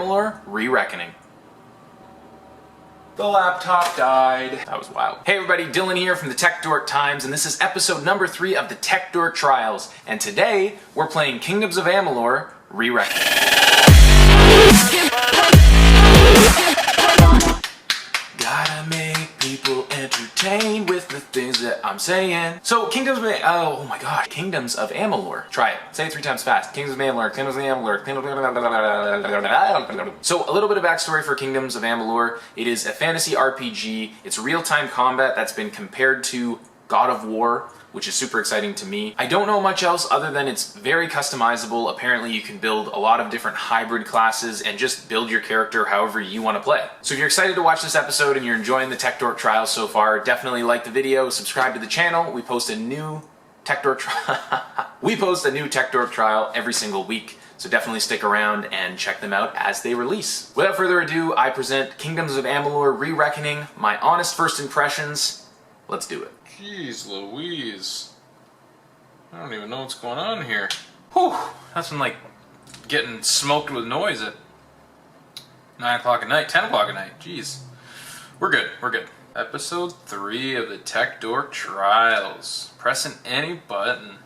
Amalur Re-Reckoning. The laptop died. That was wild. Hey everybody, Dylan here from the Tech Dork Times, and this is episode number 3 of the Tech Dork Trials. And today, we're playing Kingdoms of Amalur Re-Reckoning. Gotta make people entertained with the things that I'm saying. So, Kingdoms of Kingdoms of Amalur. Try it. Say it 3 times fast. Kingdoms of Amalur, Kingdoms of Amalur, So, a little bit of backstory for Kingdoms of Amalur. It is a fantasy RPG. It's real-time combat that's been compared to God of War, which is super exciting to me. I don't know much else other than it's very customizable. Apparently you can build a lot of different hybrid classes and just build your character however you want to play. So if you're excited to watch this episode and you're enjoying the Tech Dork Trials so far, definitely like the video, subscribe to the channel. We post a new Tech Dork Trial every single week. So definitely stick around and check them out as they release. Without further ado, I present Kingdoms of Amalur Re-Reckoning, my honest first impressions. Let's do it. Jeez Louise. I don't even know what's going on here. Whew, that's been like getting smoked with noise at 9 o'clock at night, 10 o'clock at night. Jeez. We're good, we're good. Episode 3 of the Tech Dork Trials. Pressing any button.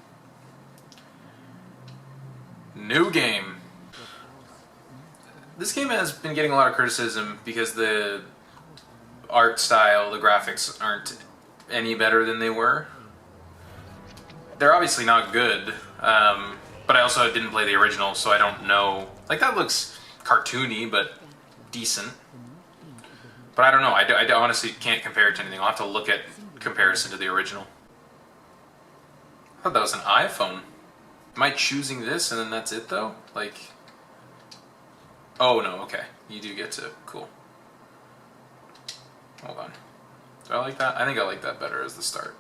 New game. This game has been getting a lot of criticism because the art style, the graphics aren't any better than they were. They're obviously not good, but I also didn't play the original, so I don't know. Like, that looks cartoony, but decent. But I don't know, I honestly can't compare it to anything. I'll have to look at comparison to the original. I thought that was an iPhone. Am I choosing this and then that's it though? Like, oh no, okay. You do get to, cool. Hold on. Do I like that? I think I like that better as the start.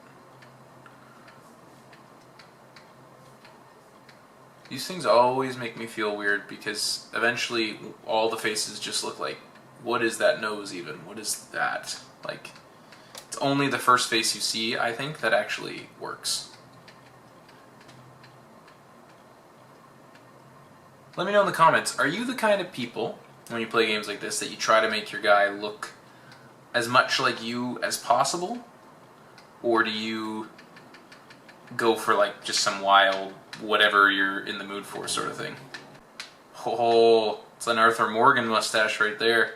These things always make me feel weird because eventually all the faces just look like, what is that nose even? What is that? Like, it's only the first face you see, I think, that actually works. Let me know in the comments, are you the kind of people, when you play games like this, that you try to make your guy look as much like you as possible? Or do you go for like just some wild, whatever you're in the mood for sort of thing? Oh, it's an Arthur Morgan mustache right there.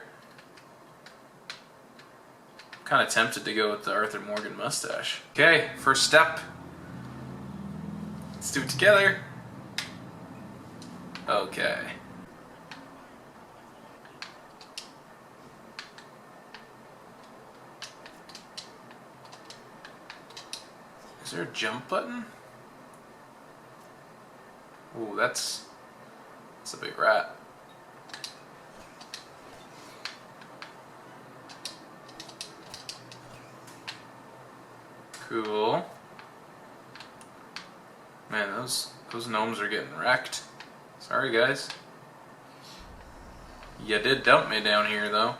I'm kind of tempted to go with the Arthur Morgan mustache. Okay, first step. Let's do it together. Okay. Is there a jump button? Ooh, that's a big rat. Cool. Man, those gnomes are getting wrecked. Sorry guys. You did dump me down here though.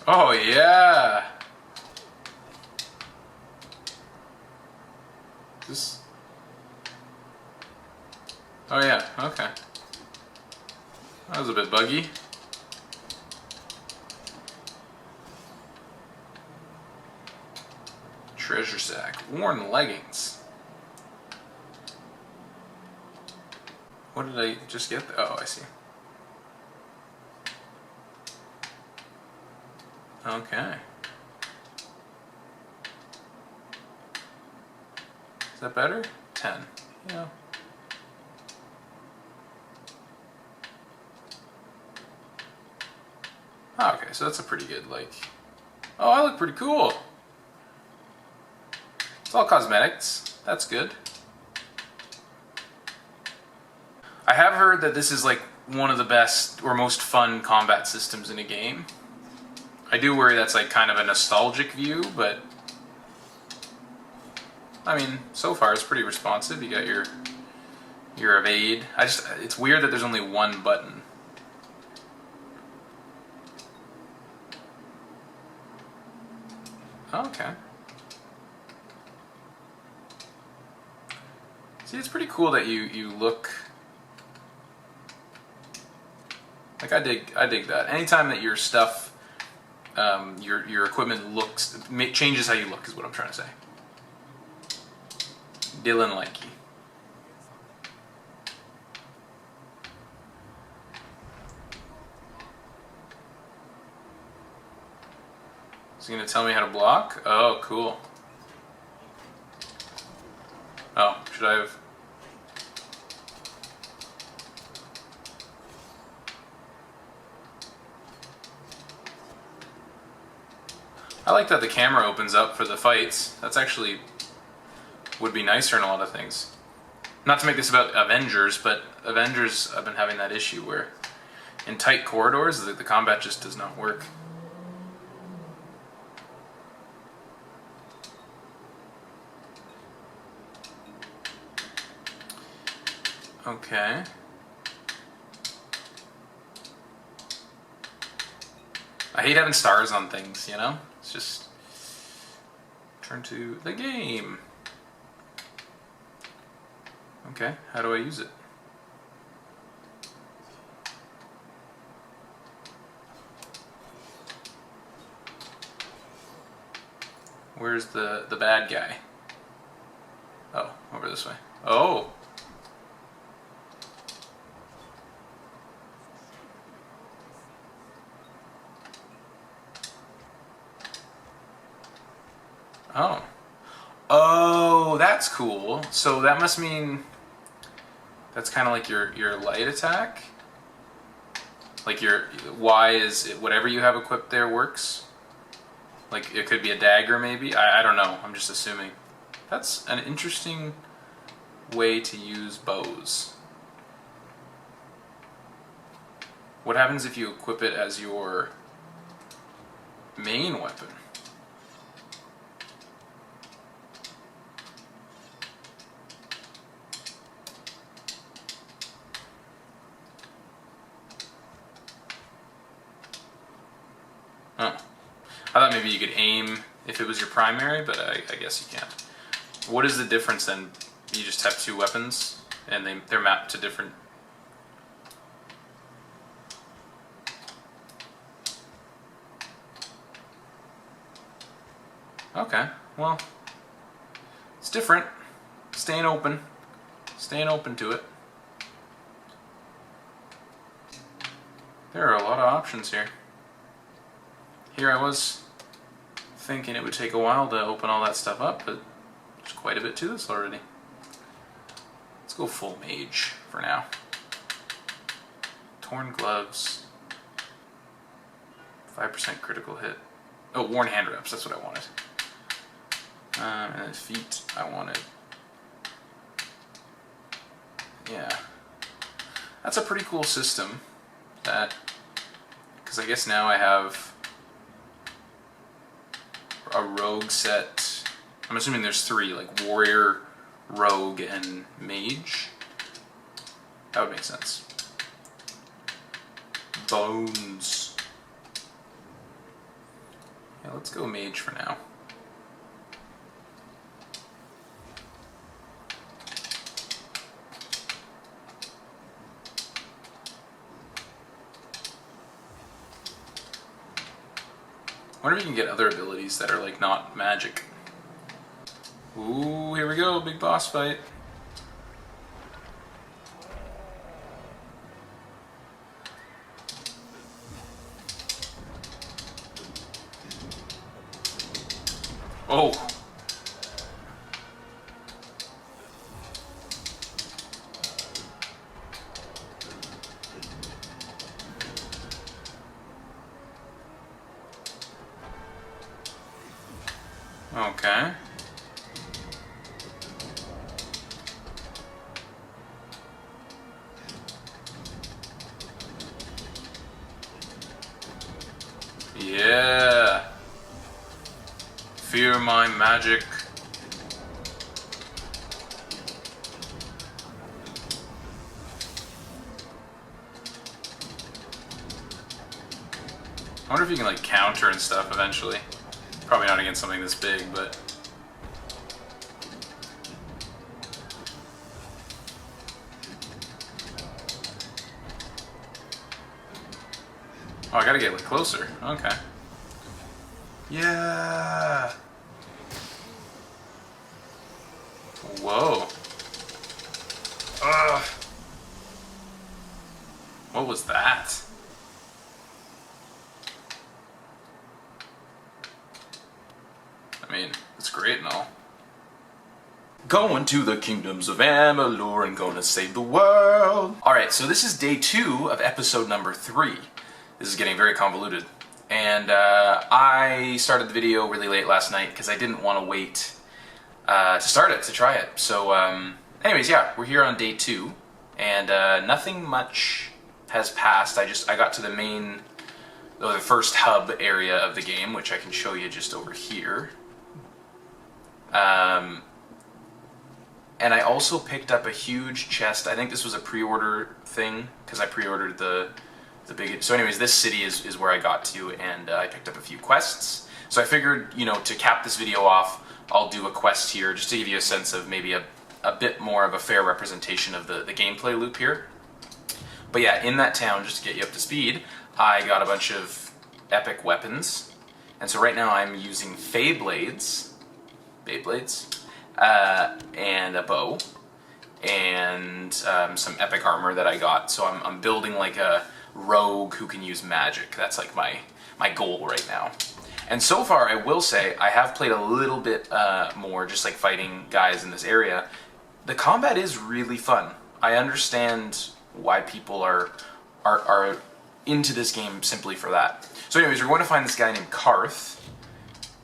Oh yeah! This... Oh yeah, okay. That was a bit buggy. Treasure sack. Worn leggings. What did I just get? Oh, I see. Okay. Is that better? 10. Yeah. Oh, okay, so that's a pretty good, like... Oh, I look pretty cool. It's all cosmetics. That's good. I have heard that this is like one of the best or most fun combat systems in a game. I do worry that's like kind of a nostalgic view, but I mean, so far it's pretty responsive. You got your evade. It's weird that there's only one button. Okay. See, it's pretty cool that you look like I dig that. Anytime that your stuff, your equipment changes how you look is what I'm trying to say. Dylan likey. Is he gonna tell me how to block? Oh, cool. Oh, should I have? I like that the camera opens up for the fights. That's actually would be nicer in a lot of things. Not to make this about Avengers, but Avengers, I've been having that issue where in tight corridors, the combat just does not work. Okay. I hate having stars on things, you know? It's just... Turn to the game. Okay, how do I use it? Where's the bad guy? Oh, over this way. Oh! Oh. Oh, that's cool. So that must mean that's kind of like your light attack? Like your Y is whatever you have equipped there works? Like it could be a dagger maybe? I don't know. I'm just assuming. That's an interesting way to use bows. What happens if you equip it as your main weapon? Oh. I thought maybe you could aim if it was your primary, but I guess you can't. What is the difference then? You just have two weapons and they're mapped to different... Okay, well, it's different. Staying open to it. There are a lot of options here. Here I was thinking it would take a while to open all that stuff up, but there's quite a bit to this already. Let's go full mage for now. Torn gloves. 5% critical hit. Oh, worn hand wraps, that's what I wanted. And then feet, I wanted. Yeah. That's a pretty cool system. Because I guess now I have a rogue set. I'm assuming there's three, like warrior, rogue, and mage. That would make sense. Bones. Yeah, let's go mage for now. I wonder if you can get other abilities that are like not magic. Ooh, here we go, big boss fight. Oh. Okay. Yeah. Fear my magic. I wonder if you can like counter and stuff eventually. Probably not against something this big, but... Oh, I gotta get like closer. Okay. Yeah. Whoa. Ugh. What was that? I mean, it's great and all. Going to the Kingdoms of Amalur and gonna save the world. Alright, so this is day 2 of episode number 3. This is getting very convoluted. And I started the video really late last night because I didn't want to wait to start it, to try it. So anyways, yeah, we're here on day 2. And nothing much has passed. I got to the main, the first hub area of the game, which I can show you just over here. And I also picked up a huge chest. I think this was a pre-order thing, because I pre-ordered the big... So anyways, this city is where I got to, and I picked up a few quests. So I figured, you know, to cap this video off, I'll do a quest here, just to give you a sense of maybe a bit more of a fair representation of the gameplay loop here. But yeah, in that town, just to get you up to speed, I got a bunch of epic weapons. And so right now I'm using Beyblades, and a bow, and some epic armor that I got. So I'm building like a rogue who can use magic. That's like my goal right now. And so far, I will say, I have played a little bit more, just like fighting guys in this area. The combat is really fun. I understand why people are into this game simply for that. So anyways, we're going to find this guy named Karth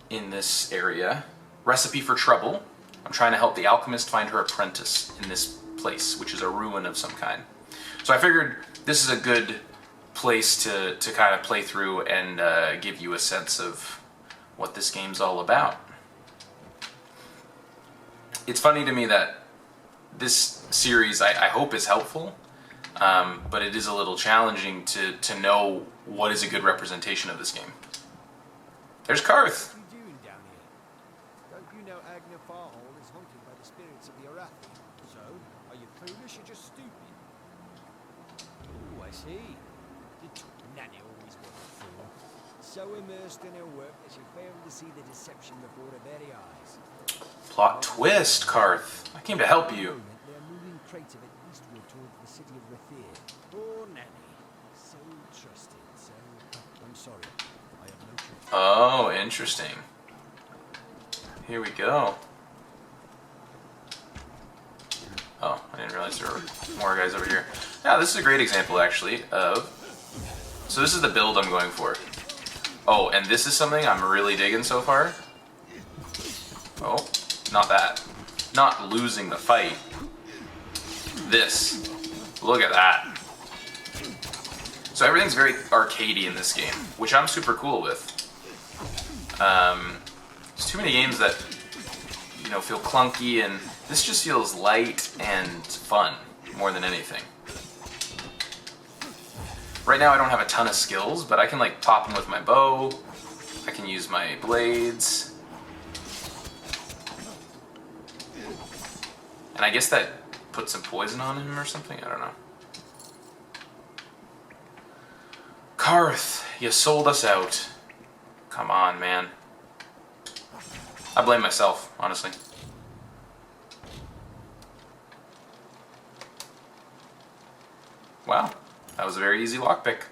in this area. Recipe for trouble. I'm trying to help the alchemist find her apprentice in this place, which is a ruin of some kind. So I figured this is a good place to kind of play through and give you a sense of what this game's all about. It's funny to me that this series, I hope, is helpful, but it is a little challenging to know what is a good representation of this game. There's Karth. So immersed in her work that she failed to see the deception before her very eyes. Plot twist, Karth. I came to help you. They're moving crates of it eastward towards the city of Rathir. Poor Nanny. So trusted, so... I'm sorry. I have no choice. Oh, interesting. Here we go. Oh, I didn't realize there were more guys over here. Yeah, this is a great example, actually, of... So this is the build I'm going for. Oh, and this is something I'm really digging so far. Oh, not that. Not losing the fight. This. Look at that. So everything's very arcadey in this game, which I'm super cool with. There's too many games that, you know, feel clunky, and this just feels light and fun more than anything. Right now I don't have a ton of skills, but I can like pop him with my bow. I can use my blades. And I guess that puts some poison on him or something, I don't know. Karth, you sold us out. Come on, man. I blame myself, honestly. Wow. That was a very easy lockpick.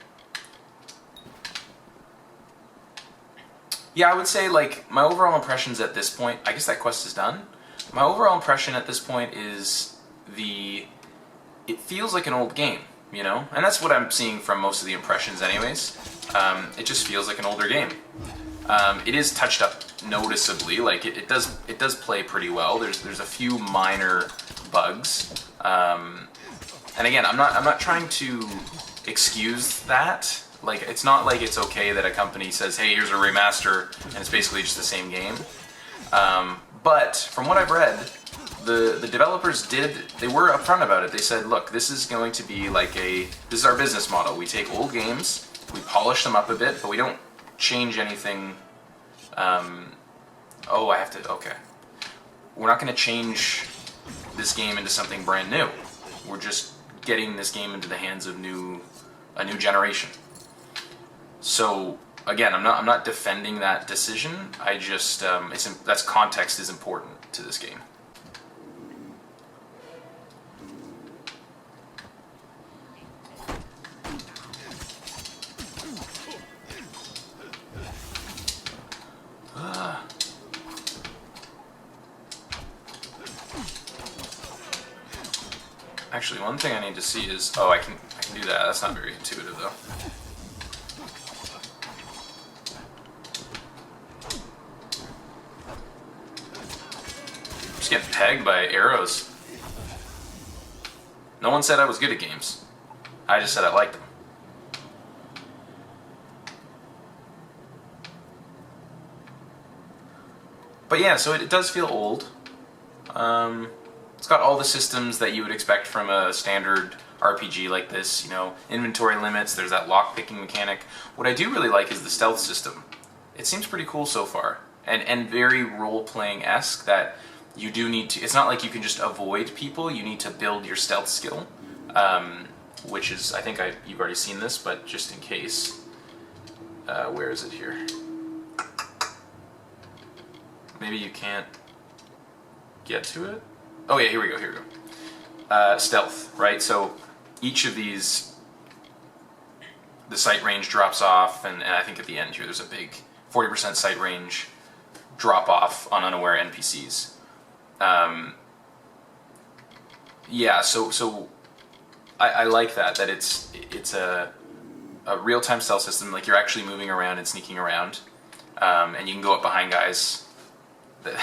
Yeah, I would say, like, my overall impressions at this point, I guess that quest is done. My overall impression at this point is it feels like an old game, you know? And that's what I'm seeing from most of the impressions anyways. It just feels like an older game. It is touched up noticeably, like, it does play pretty well. There's a few minor bugs. And again, I'm not trying to excuse that. Like, it's not like it's okay that a company says, hey, here's a remaster, and it's basically just the same game. But from what I've read, the developers they were upfront about it. They said, look, this is going to be like this is our business model. We take old games, we polish them up a bit, but we don't change anything. Oh, I have to, okay. We're not going to change this game into something brand new. We're just getting this game into the hands of a new generation. So again, I'm not defending that decision. I just that's context is important to this game. Actually, one thing I need to see is, oh, I can do that. That's not very intuitive though. Just getting pegged by arrows. No one said I was good at games. I just said I liked them. But yeah, so it does feel old. It's got all the systems that you would expect from a standard RPG like this, you know, inventory limits, there's that lock-picking mechanic. What I do really like is the stealth system. It seems pretty cool so far, and very role-playing-esque that you do need to, it's not like you can just avoid people, you need to build your stealth skill, which is, I think you've already seen this, but just in case, where is it here? Maybe you can't get to it? Oh yeah, here we go. Stealth, right? So each of these, the sight range drops off, and I think at the end here there's a big 40% sight range drop off on unaware NPCs. Yeah, so I like that it's a real-time stealth system, like you're actually moving around and sneaking around, and you can go up behind guys.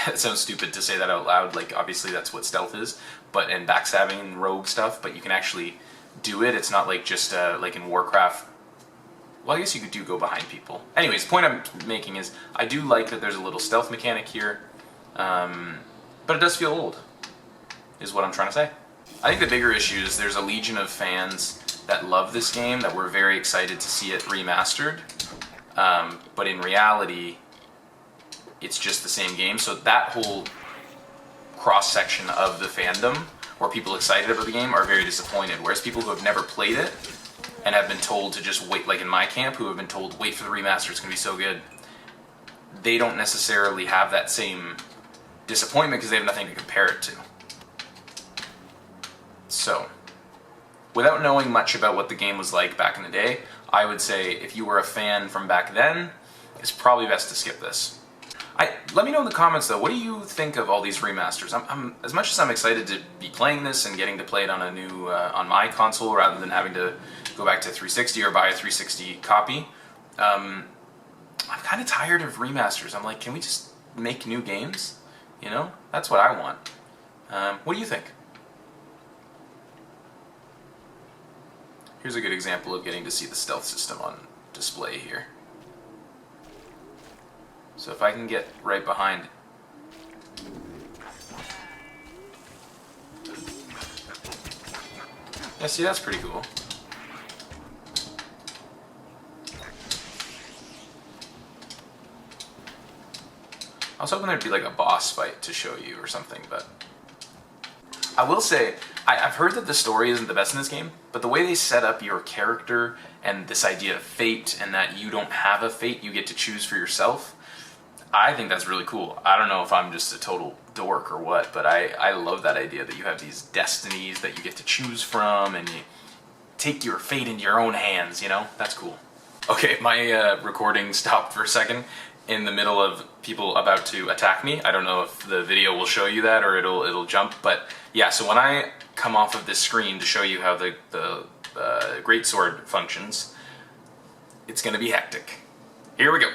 It sounds stupid to say that out loud, like obviously that's what stealth is, but and backstabbing and rogue stuff, but you can actually do it. It's not like just like in Warcraft. Well, I guess you could do go behind people. Anyways, the point I'm making is I do like that there's a little stealth mechanic here, but it does feel old, is what I'm trying to say. I think the bigger issue is there's a legion of fans that love this game that were very excited to see it remastered, but in reality it's just the same game. So that whole cross-section of the fandom, where people excited about the game, are very disappointed. Whereas people who have never played it and have been told to just wait, like in my camp, who have been told, wait for the remaster, it's going to be so good, they don't necessarily have that same disappointment because they have nothing to compare it to. So, without knowing much about what the game was like back in the day, I would say if you were a fan from back then, it's probably best to skip this. Let me know in the comments though, what do you think of all these remasters? I'm as much as I'm excited to be playing this and getting to play it on a new on my console rather than having to go back to 360 or buy a 360 copy. I'm kind of tired of remasters. I'm like, can we just make new games? You know, that's what I want. What do you think? Here's a good example of getting to see the stealth system on display here. So if I can get right behind. Yeah, see, that's pretty cool. I was hoping there'd be like a boss fight to show you or something, but I will say, I've heard that the story isn't the best in this game, but the way they set up your character and this idea of fate and that you don't have a fate, you get to choose for yourself, I think that's really cool. I don't know if I'm just a total dork or what, but I love that idea that you have these destinies that you get to choose from and you take your fate into your own hands, you know? That's cool. Okay, my recording stopped for a second in the middle of people about to attack me. I don't know if the video will show you that or it'll jump, but yeah, so when I come off of this screen to show you how the greatsword functions, it's gonna be hectic. Here we go.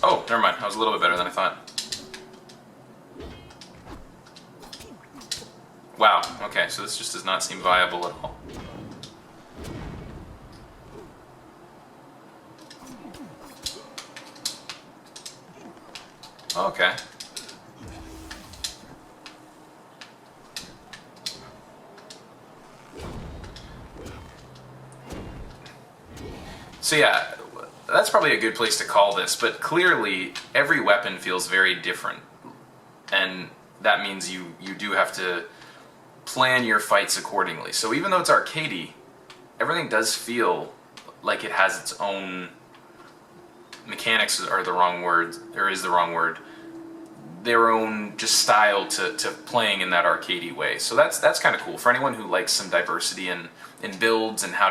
Oh, never mind. That was a little bit better than I thought. Wow, okay, so this just does not seem viable at all. Okay. So yeah, that's probably a good place to call this, but clearly every weapon feels very different. And that means you do have to plan your fights accordingly. So even though it's arcadey, everything does feel like it has its own mechanics are the wrong word, or is the wrong word, their own just style to playing in that arcadey way. So that's kind of cool. For anyone who likes some diversity in builds and how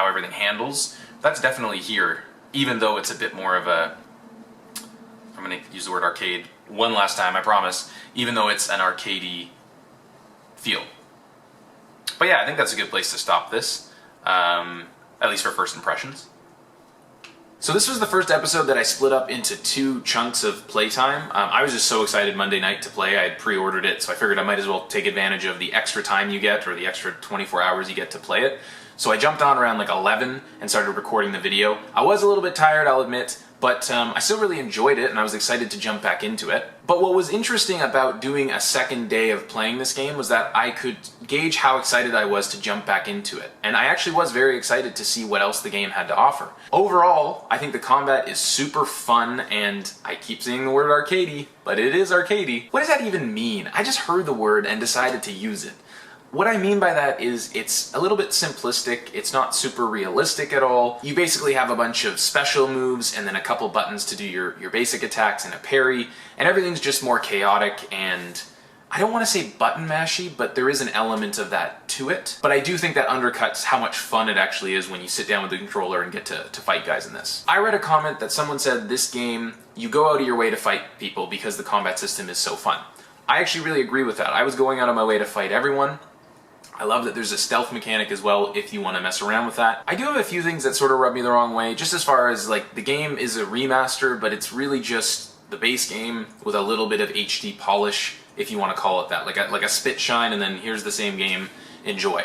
everything handles, that's definitely here, even though it's a bit more of a, I'm going to use the word arcade one last time, I promise, even though it's an arcadey feel. But yeah, I think that's a good place to stop this, at least for first impressions. So this was the first episode that I split up into 2 chunks of playtime. I was just so excited Monday night to play. I had pre-ordered it, so I figured I might as well take advantage of the extra time you get, or the extra 24 hours you get to play it. So I jumped on around like 11 and started recording the video. I was a little bit tired, I'll admit, but I still really enjoyed it and I was excited to jump back into it. But what was interesting about doing a second day of playing this game was that I could gauge how excited I was to jump back into it. And I actually was very excited to see what else the game had to offer. Overall, I think the combat is super fun, and I keep saying the word arcadey, but it is arcadey. What does that even mean? I just heard the word and decided to use it. What I mean by that is it's a little bit simplistic, it's not super realistic at all. You basically have a bunch of special moves and then a couple buttons to do your basic attacks and a parry, and everything's just more chaotic and, I don't want to say button mashy, but there is an element of that to it. But I do think that undercuts how much fun it actually is when you sit down with the controller and get to fight guys in this. I read a comment that someone said this game, you go out of your way to fight people because the combat system is so fun. I actually really agree with that. I was going out of my way to fight everyone. I love that there's a stealth mechanic as well if you want to mess around with that. I do have a few things that sort of rub me the wrong way, just as far as like the game is a remaster, but it's really just the base game with a little bit of HD polish, if you want to call it that, like a spit shine, and then here's the same game, enjoy.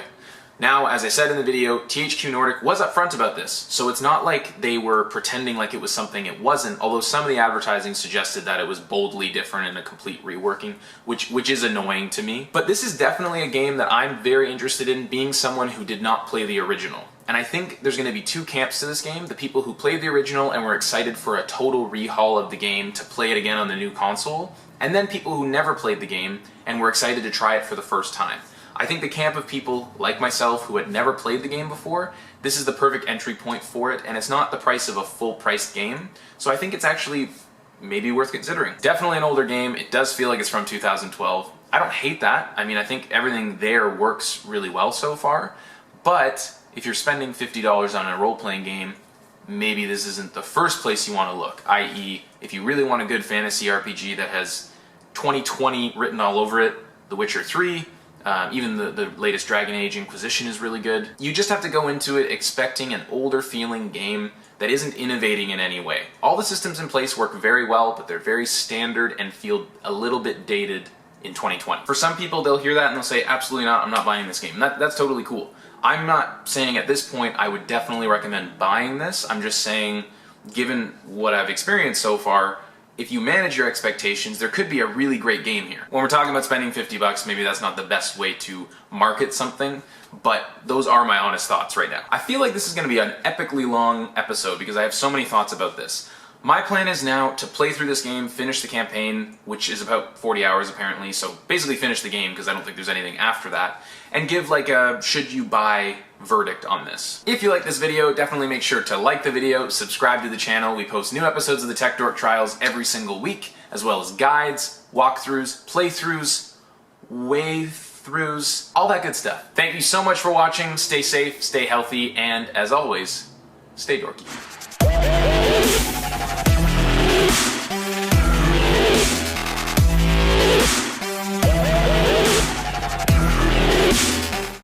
Now, as I said in the video, THQ Nordic was upfront about this, so it's not like they were pretending like it was something it wasn't, although some of the advertising suggested that it was boldly different and a complete reworking, which is annoying to me. But this is definitely a game that I'm very interested in, being someone who did not play the original. And I think there's going to be 2 camps to this game, the people who played the original and were excited for a total rehaul of the game to play it again on the new console, and then people who never played the game and were excited to try it for the first time. I think the camp of people like myself who had never played the game before, this is the perfect entry point for it, and it's not the price of a full-priced game, so I think it's actually maybe worth considering. Definitely an older game, it does feel like it's from 2012. I don't hate that. I mean, I think everything there works really well so far, but if you're spending $50 on a role-playing game, maybe this isn't the first place you want to look, i.e. if you really want a good fantasy RPG that has 2020 written all over it, The Witcher 3, even the latest Dragon Age Inquisition is really good. You just have to go into it expecting an older feeling game that isn't innovating in any way. All the systems in place work very well, but they're very standard and feel a little bit dated in 2020. For some people, they'll hear that and they'll say, absolutely not, I'm not buying this game. And that's totally cool. I'm not saying at this point I would definitely recommend buying this. I'm just saying, given what I've experienced so far, if you manage your expectations, there could be a really great game here. When we're talking about spending $50, maybe that's not the best way to market something, but those are my honest thoughts right now. I feel like this is going to be an epically long episode because I have so many thoughts about this. My plan is now to play through this game, finish the campaign, which is about 40 hours apparently, so basically finish the game because I don't think there's anything after that, and give like a should you buy verdict on this. If you like this video, definitely make sure to like the video, subscribe to the channel. We post new episodes of the Tech Dork Trials every single week, as well as guides, walkthroughs, playthroughs, waythroughs, all that good stuff. Thank you so much for watching, stay safe, stay healthy, and as always, stay dorky.